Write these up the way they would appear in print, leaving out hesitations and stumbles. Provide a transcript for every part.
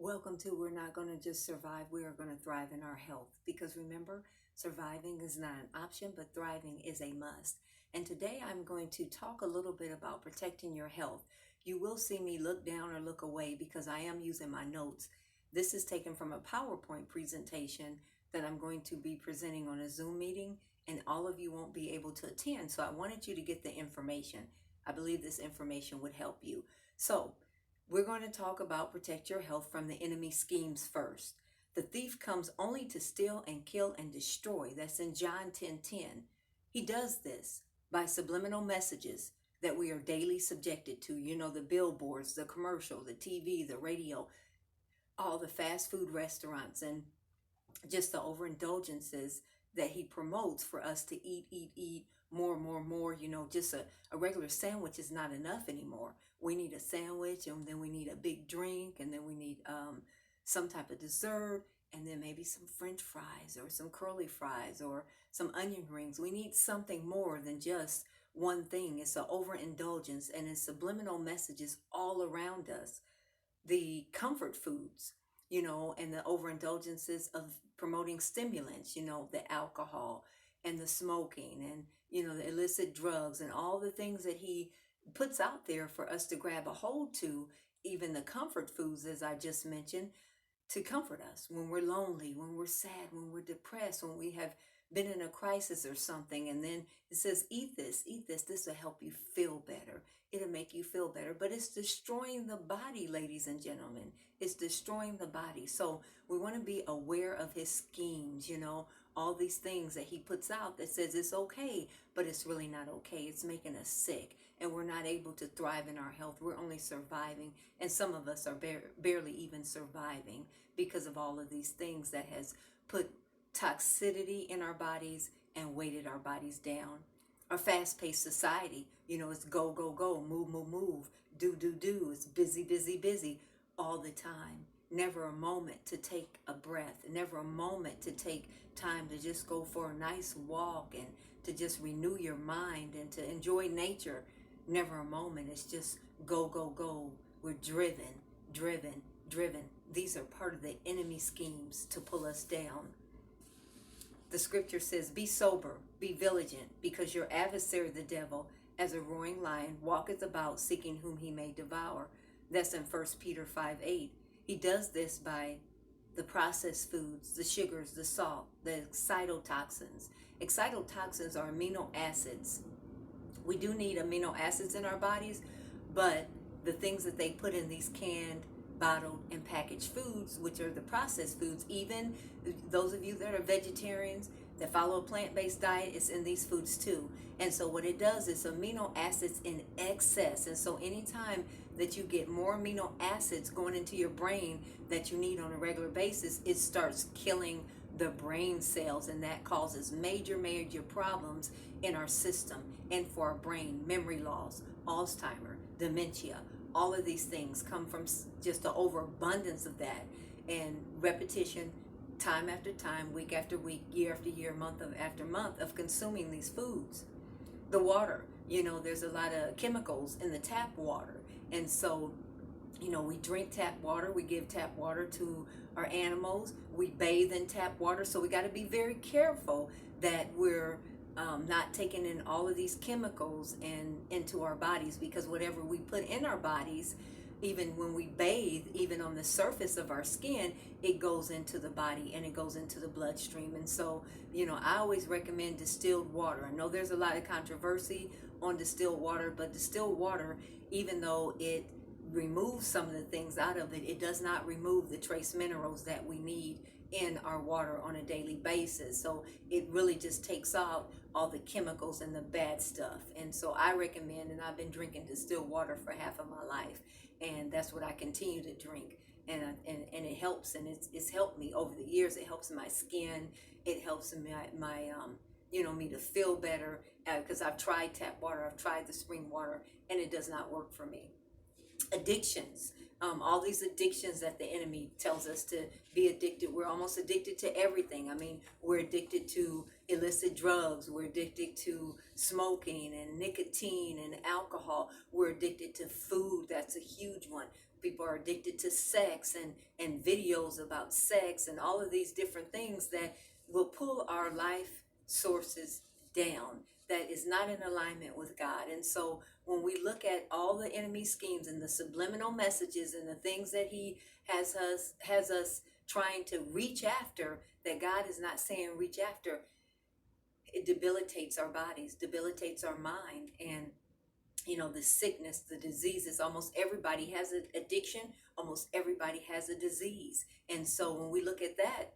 Welcome to We're Not Going to Just Survive, we are going to thrive in our health. Because remember, surviving is not an option, but thriving is a must. And today I'm going to talk a little bit about protecting your health. You will see me look down or look away because I am using my notes. This is taken from a PowerPoint presentation that I'm going to be presenting on a Zoom meeting, and all of you won't be able to attend. So I wanted you to get the information. I believe this information would help you. So, we're going to talk about protect your health from the enemy schemes first. The thief comes only to steal and kill and destroy. That's in John 10:10. He does this by subliminal messages that we are daily subjected to. You know, the billboards, the commercial, the TV, the radio, all the fast food restaurants, and just the overindulgences that he promotes for us to eat more. You know, just a regular sandwich is not enough anymore. We need a sandwich, and then we need a big drink, and then we need some type of dessert, and then maybe some French fries or some curly fries or some onion rings. We need something more than just one thing. It's an overindulgence, and it's subliminal messages all around us. The comfort foods, you know, and the overindulgences of promoting stimulants, you know, the alcohol and the smoking and, you know, the illicit drugs and all the things that he puts out there for us to grab a hold to, even the comfort foods, as I just mentioned, to comfort us when we're lonely, when we're sad, when we're depressed, when we have been in a crisis or something. And then it says, eat this, this will help you feel better. It'll make you feel better. But it's destroying the body, ladies and gentlemen. It's destroying the body. So we want to be aware of his schemes, you know, all these things that he puts out that says it's okay, but it's really not okay. It's making us sick, and we're not able to thrive in our health. We're only surviving, and some of us are barely even surviving because of all of these things that has put toxicity in our bodies and weighted our bodies down. A fast-paced society, you know, it's go, move, do. It's busy all the time. Never a moment to take a breath, never a moment to take time to just go for a nice walk and to just renew your mind and to enjoy nature. Never a moment. It's just go. We're driven. These are part of the enemy schemes to pull us down. The scripture says, be sober, be vigilant, because your adversary, the devil, as a roaring lion, walketh about seeking whom he may devour. That's in 1 Peter 5:8. He does this by the processed foods, the sugars, the salt, the excitotoxins. Excitotoxins are amino acids. We do need amino acids in our bodies, but the things that they put in these canned, bottled, and packaged foods, which are the processed foods, even those of you that are vegetarians, that follow a plant-based diet, it's in these foods too. And so what it does is amino acids in excess. And so anytime that you get more amino acids going into your brain that you need on a regular basis, it starts killing the brain cells, and that causes major problems in our system and for our brain. Memory loss, Alzheimer, dementia, all of these things come from just the overabundance of that, and repetition, time after time, week after week, year after year, month after month of consuming these foods. The water, you know, there's a lot of chemicals in the tap water, and so, you know, we drink tap water, we give tap water to our animals, we bathe in tap water. So we got to be very careful that we're not taking in all of these chemicals and into our bodies, because whatever we put in our bodies, even when we bathe, even on the surface of our skin, it goes into the body and it goes into the bloodstream. And so, you know, I always recommend distilled water. I know there's a lot of controversy on distilled water, but distilled water, even though it removes some of the things out of it, it does not remove the trace minerals that we need in our water on a daily basis. So it really just takes out all the chemicals and the bad stuff. And so I recommend, and I've been drinking distilled water for half of my life, and that's what I continue to drink. And it helps, and it's helped me over the years. It helps my skin. It helps my you know, me to feel better, because I've tried tap water, I've tried the spring water, and it does not work for me. Addictions, all these addictions that the enemy tells us to be addicted. We're almost addicted to everything. I mean, we're addicted to illicit drugs, we're addicted to smoking and nicotine and alcohol, we're addicted to food. That's a huge one. People are addicted to sex and videos about sex and all of these different things that will pull our life sources down, that is not in alignment with God. And so when we look at all the enemy schemes and the subliminal messages and the things that he has us trying to reach after, that God is not saying reach after, it debilitates our bodies, debilitates our mind. And the sickness, the diseases, almost everybody has an addiction, almost everybody has a disease. And so when we look at that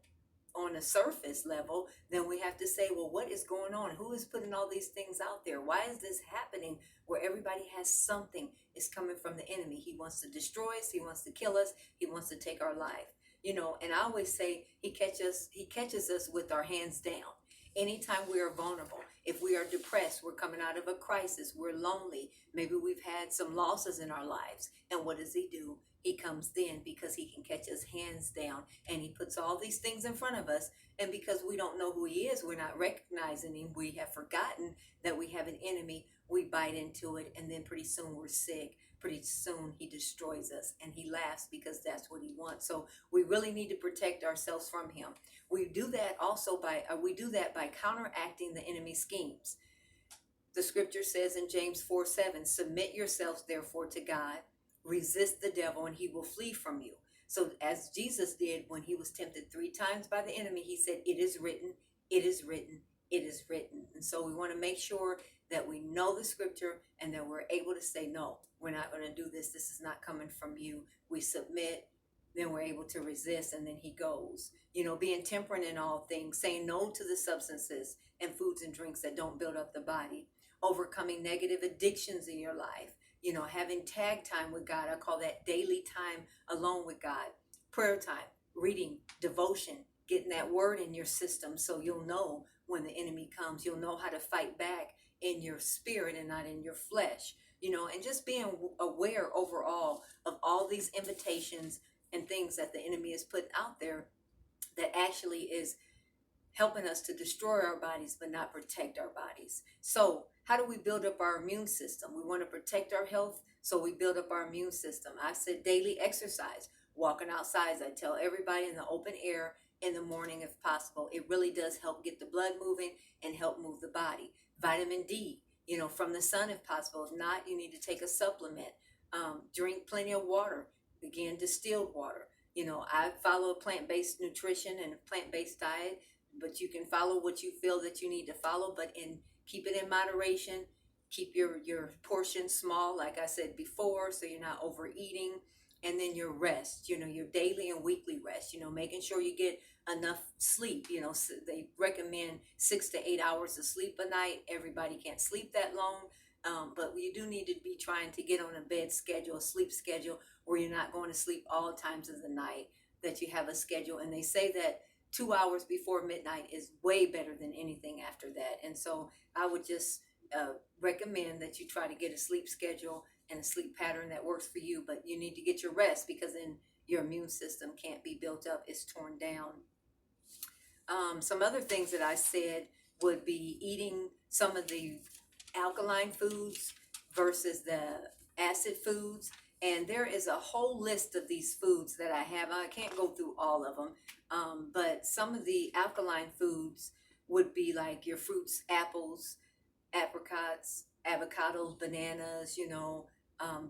on a surface level, then we have to say, well, what is going on? Who is putting all these things out there? Why is this happening where everybody has something? Is coming from the enemy. He wants to destroy us, he wants to kill us, he wants to take our life. And I always say he catches us with our hands down. Anytime we are vulnerable, if we are depressed, we're coming out of a crisis, we're lonely, maybe we've had some losses in our lives. And what does he do? He comes then because he can catch us hands down, and he puts all these things in front of us. And because we don't know who he is, we're not recognizing him, we have forgotten that we have an enemy, we bite into it, and then pretty soon we're sick. Pretty soon he destroys us, and he laughs because that's what he wants. So we really need to protect ourselves from him. We do that also by counteracting the enemy schemes. The scripture says in James 4:7, submit yourselves therefore to God, resist the devil, and he will flee from you. So as Jesus did when he was tempted 3 times by the enemy, he said, it is written, it is written, it is written. And so we want to make sure that we know the scripture and that we're able to say, no, we're not going to do this. This is not coming from you. We submit, then we're able to resist, and then he goes. Being temperate in all things, saying no to the substances and foods and drinks that don't build up the body, overcoming negative addictions in your life, having tag time with God. I call that daily time alone with God, prayer time, reading, devotion, getting that word in your system so you'll know when the enemy comes. You'll know how to fight back in your spirit and not in your flesh, and just being aware overall of all these invitations and things that the enemy is putting out there that actually is helping us to destroy our bodies but not protect our bodies. So how do we build up our immune system? We want to protect our health, so we build up our immune system. I said daily exercise, walking outside. I tell everybody in the open air in the morning if possible. It really does help get the blood moving and help move the body. Vitamin D, from the sun if possible. If not, you need to take a supplement. Drink plenty of water, again, distilled water. I follow a plant-based nutrition and a plant-based diet, but you can follow what you feel that you need to follow, but keep it in moderation. Keep your portion small, like I said before, so you're not overeating. And then your rest, your daily and weekly rest, making sure you get enough sleep. So they recommend 6 to 8 hours of sleep a night. Everybody can't sleep that long, but you do need to be trying to get on a bed schedule, a sleep schedule, where you're not going to sleep all times of the night, that you have a schedule. And they say that 2 hours before midnight is way better than anything after that. And so I would just recommend that you try to get a sleep schedule and a sleep pattern that works for you, but you need to get your rest, because then your immune system can't be built up, it's torn down. Some other things that I said would be eating some of the alkaline foods versus the acid foods. And there is a whole list of these foods that I have. I can't go through all of them, but some of the alkaline foods would be like your fruits, apples, apricots, avocados, bananas,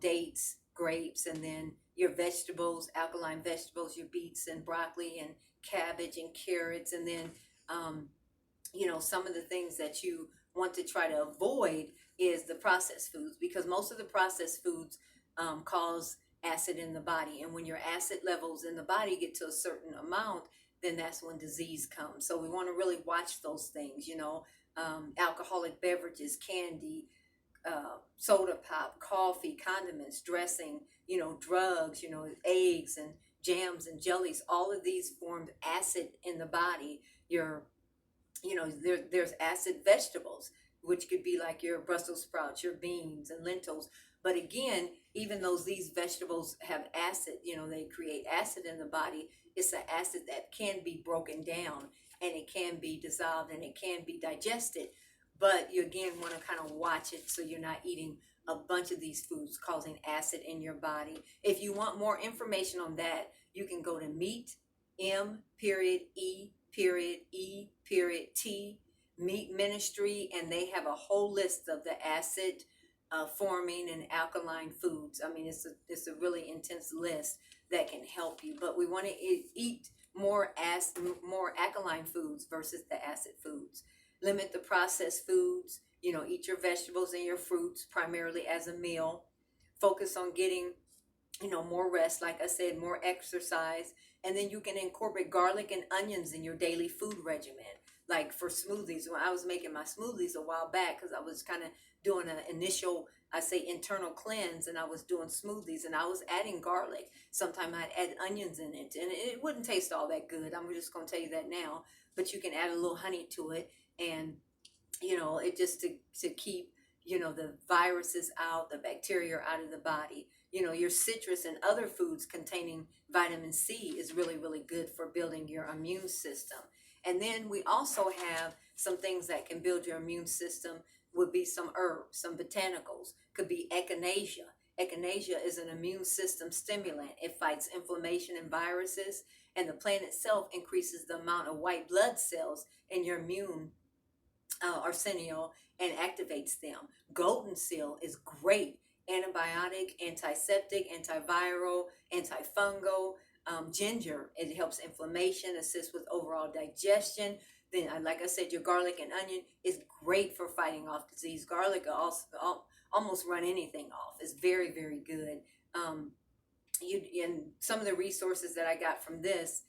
dates, grapes, and then your vegetables, alkaline vegetables, your beets and broccoli and cabbage and carrots. And then, some of the things that you want to try to avoid is the processed foods, because most of the processed foods cause acid in the body. And when your acid levels in the body get to a certain amount, then that's when disease comes. So we want to really watch those things, alcoholic beverages, candy, soda pop, coffee, condiments, dressing, drugs, eggs and jams and jellies. All of these formed acid in the body. There's acid vegetables, which could be like your Brussels sprouts, your beans and lentils. But again, even though these vegetables have acid, they create acid in the body, it's an acid that can be broken down and it can be dissolved and it can be digested. But you again want to kind of watch it so you're not eating a bunch of these foods causing acid in your body. If you want more information on that, you can go to meat, M.E.E.T, Meat Ministry, and they have a whole list of the acid forming and alkaline foods. I mean, it's a really intense list that can help you. But we want to eat more alkaline foods versus the acid foods. Limit the processed foods. Eat your vegetables and your fruits primarily as a meal. Focus on getting more rest, like I said, more exercise, and then you can incorporate garlic and onions in your daily food regimen. Like for smoothies, when I was making my smoothies a while back, because I was kind of doing an initial, I say, internal cleanse, and I was doing smoothies, and I was adding garlic. Sometimes I'd add onions in it, and it wouldn't taste all that good. I'm just going to tell you that now, but you can add a little honey to it, and it just to keep the viruses out, the bacteria out of the body. Your citrus and other foods containing vitamin C is really, really good for building your immune system. And then we also have some things that can build your immune system. Would be some herbs, some botanicals. Could be echinacea. Echinacea is an immune system stimulant. It fights inflammation and viruses, and the plant itself increases the amount of white blood cells in your immune arsenal and activates them. Golden seal is great. Antibiotic, antiseptic, antiviral, antifungal. Ginger, it helps inflammation, assists with overall digestion. Then, like I said, your garlic and onion is great for fighting off disease. Garlic will also almost run anything off. It's very, very good. And some of the resources that I got from this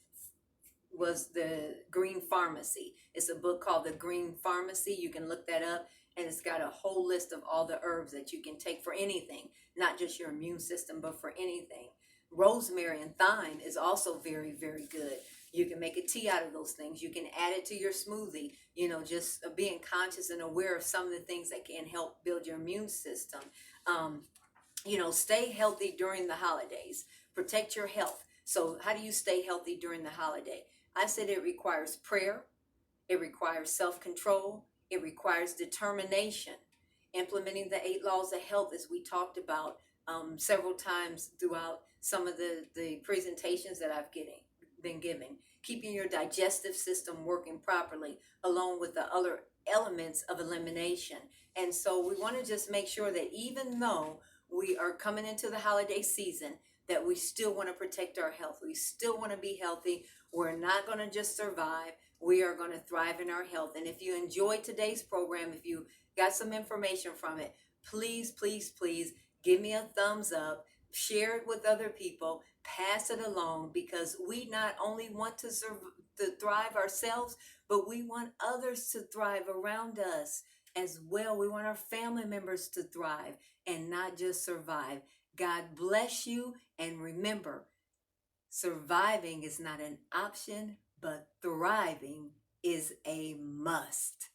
was the Green Pharmacy. It's a book called The Green Pharmacy. You can look that up, and it's got a whole list of all the herbs that you can take for anything, not just your immune system, but for anything. Rosemary and thyme is also very, very good. You can make a tea out of those things. You can add it to your smoothie. Just being conscious and aware of some of the things that can help build your immune system. Stay healthy during the holidays. Protect your health. So how do you stay healthy during the holiday? I said it requires prayer. It requires self-control. It requires determination. Implementing the 8 laws of health, as we talked about several times throughout some of the presentations that I've been giving. Keeping your digestive system working properly, along with the other elements of elimination. And so we want to just make sure that even though we are coming into the holiday season, that we still want to protect our health. We still want to be healthy. We're not going to just survive. We are going to thrive in our health. And if you enjoyed today's program, if you got some information from it, please, please, please give me a thumbs up. Share it with other people. Pass it along, because we not only want to thrive ourselves, but we want others to thrive around us as well. We want our family members to thrive and not just survive. God bless you, and remember, surviving is not an option, but thriving is a must.